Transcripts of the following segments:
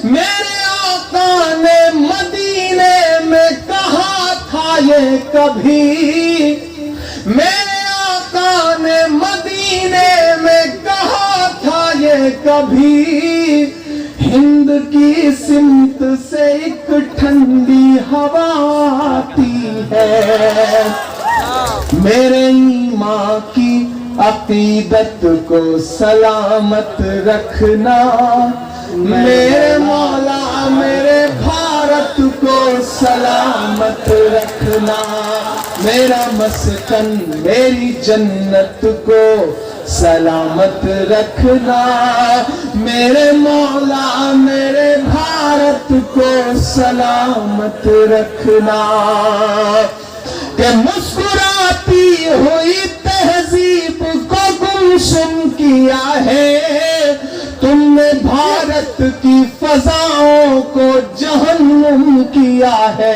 मेरे आका ने मदीने में कहा था ये कभी, मेरे आका ने मदीने में कहा था ये कभी, हिंद की सिमत से एक ठंडी हवा आती है। मेरे ईमान की अकीदत को सलामत रखना, मेरे मौला मेरे भारत को सलामत रखना, मेरा मस्कन मेरी जन्नत को सलामत रखना, मेरे मौला मेरे भारत को सलामत रखना। कि मुस्कुराती हुई तहजीब को गुमसुम किया है, तुमने भारत की फजाओं को जहन्नुम किया है।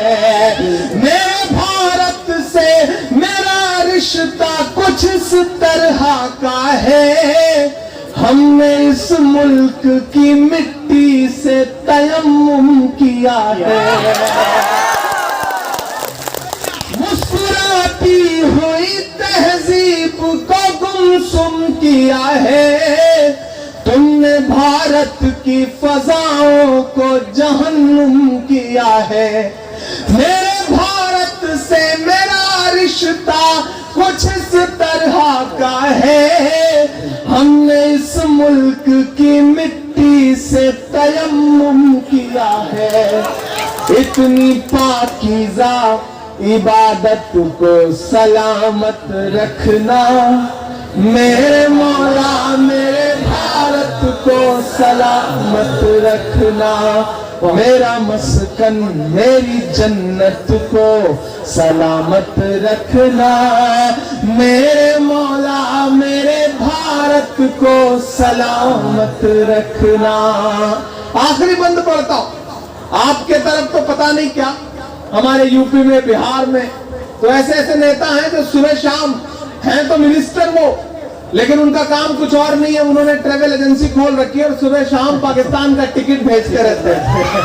मेरे भारत से मेरा रिश्ता कुछ इस तरह का है, हमने इस मुल्क की मिट्टी से तयम्मुम किया है। मुस्कुराती हुई तहजीब को गुमसुम किया है, तुमने भारत की फजाओं को जहन्नुम किया है। मेरे भारत से मेरा रिश्ता कुछ इस तरह का है, हमने इस मुल्क की मिट्टी से तयम्मुम किया है। इतनी पाकीज़ा इबादत को सलामत रखना, मेरे मौला मेरे भारत को सलामत रखना, मेरा मस्कन मेरी जन्नत को सलामत रखना, मेरे मौला मेरे भारत को सलामत रखना। आखिरी बंद पढ़ता हूं। आपके तरफ तो पता नहीं क्या, हमारे यूपी में बिहार में तो ऐसे ऐसे नेता हैं जो सुबह शाम हैं तो मिनिस्टर वो, लेकिन उनका काम कुछ और नहीं है। उन्होंने ट्रेवल एजेंसी खोल रखी है और सुबह शाम पाकिस्तान का टिकट भेजते रहते हैं।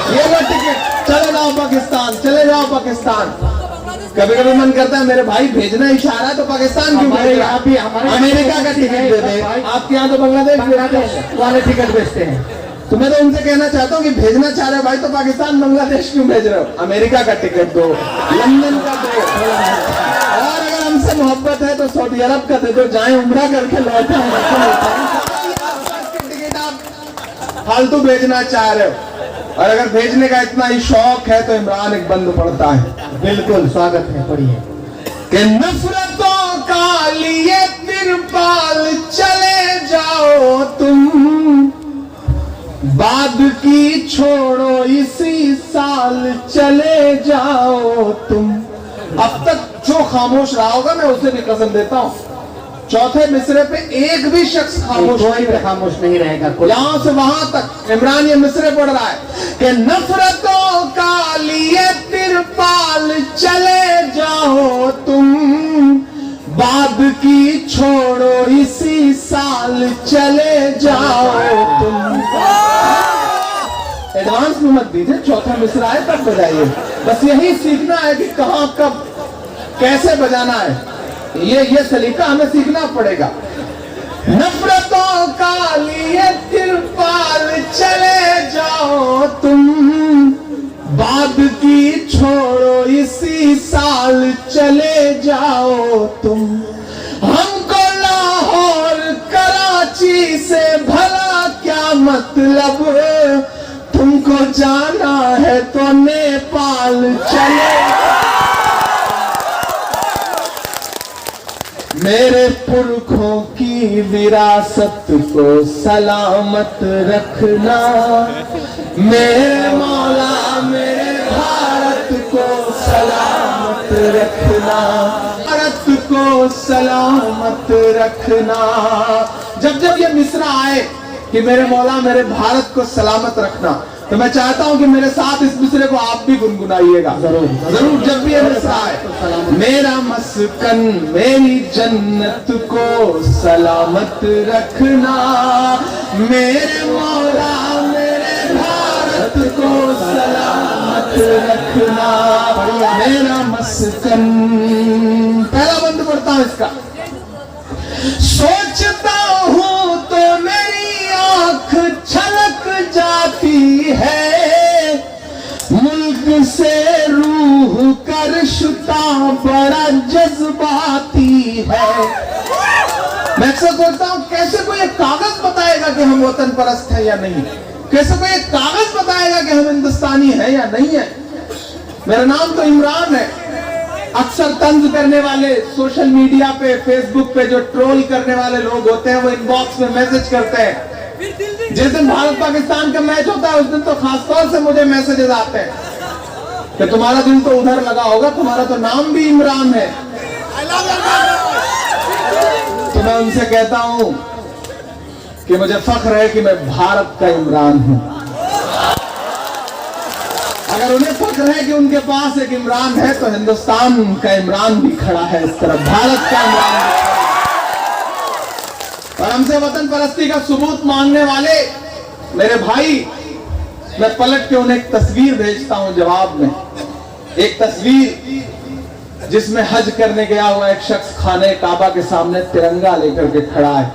ये लो टिकट, चले जाओ पाकिस्तान, चले जाओ पाकिस्तान। कभी कभी मन करता है मेरे भाई भेजना इशारा है तो पाकिस्तान क्यों भेज रहा है? अमेरिका का टिकट दे दे। आपके यहाँ तो बांग्लादेश वाले टिकट भेजते हैं। तो मैं तो उनसे कहना चाहता हूँ कि भेजना चाह रहे भाई तो पाकिस्तान बांग्लादेश क्यों भेज रहे हो? अमेरिका का टिकट दो, लंदन का दो, और अगर हमसे मोहब्बत है तो सऊदी अरब का दे दो, जाए उम्रा करके लौटे। टिकट आप फालतू भेजना चाह रहे हो, और अगर भेजने का इतना ही शौक है तो इमरान एक बंद पड़ता है। बिल्कुल स्वागत है, पढ़िए। कि नफरतों का लिए तिरपाल चले जाओ तुम, बाद की छोड़ो इसी साल चले जाओ तुम। अब तक जो खामोश रहा होगा मैं उसे भी कसम देता हूँ, चौथे मिसरे पे एक भी शख्स खामोश नहीं रहेगा। यहां से वहां तक इमरान ये मिसरे पढ़ रहा है कि नफरतों का लिए तिरपाल चले जाओ तुम, बाद की छोड़ो इसी साल चले जाओ तुम। एडवांस में मत दीजिए, चौथा मिसरा है तब बजाइए। बस यही सीखना है कि कहां कब कैसे बजाना है, ये सलीका हमें सीखना पड़ेगा। नफरतों का लिए तिरपाल चले जाओ तुम, बाद की छोड़ो इसी साल चले जाओ तुम। हमको लाहौर कराची से भला क्या मतलब, तुमको जाना है तो नेपाल चले। मेरे पुरखों की विरासत को सलामत रखना, मेरे मौला मेरे भारत को सलामत रखना, भारत को सलामत रखना। जब जब ये मिसरा आए कि मेरे मौला मेरे भारत को सलामत रखना, तो मैं चाहता हूं कि मेरे साथ इस मिसरे को आप भी गुनगुनाइएगा जरूर जरूर। जब भी ये मिसरा आए, मेरा मस्कन मेरी जन्नत को सलामत रखना, मेरे मौला मेरे भारत रखना मेरा मस्कन। पहला बंद पढ़ता हूं इसका। सोचता हूं तो मेरी आंख छलक जाती है, मुल्क से रूह कर शुता बड़ा जज्बाती है। मैं अक्सर सोचता हूं कैसे कोई एक कागज बताएगा कि हम वतन परस्त हैं या नहीं, कैसे कोई एक कागज बताएगा कि हम हिंदुस्तानी हैं या नहीं है। मेरा नाम तो इमरान है। अक्सर तंज करने वाले, सोशल मीडिया पे, फेसबुक पे जो ट्रोल करने वाले लोग होते हैं वो इनबॉक्स में मैसेज करते हैं। जिस दिन भारत पाकिस्तान का मैच होता है उस दिन तो खासतौर से मुझे मैसेजेस आते हैं कि तुम्हारा दिल तो उधर लगा होगा, तुम्हारा तो नाम भी इमरान है। तो मैं उनसे कहता हूं कि मुझे फख्र है कि मैं भारत का इमरान हूं। अगर उन्हें फख्र है कि उनके पास एक इमरान है तो हिंदुस्तान का इमरान भी खड़ा है इस तरफ, भारत का इमरान भी खड़ा है। और हमसे वतन परस्ती का सबूत मांगने वाले मेरे भाई, मैं पलट के उन्हें एक तस्वीर भेजता हूं जवाब में। एक तस्वीर जिसमें हज करने गया हुआ एक शख्स खाने काबा के सामने तिरंगा लेकर के खड़ा है,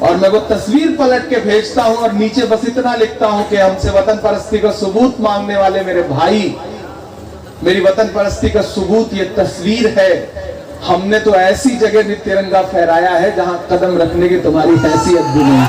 और मैं वो तस्वीर पलट के भेजता हूं और नीचे बस इतना लिखता हूं कि हमसे वतन परस्ती का सबूत मांगने वाले मेरे भाई, मेरी वतन परस्ती का सबूत ये तस्वीर है। हमने तो ऐसी जगह भी तिरंगा फहराया है जहां कदम रखने की तुम्हारी हैसियत भी नहीं।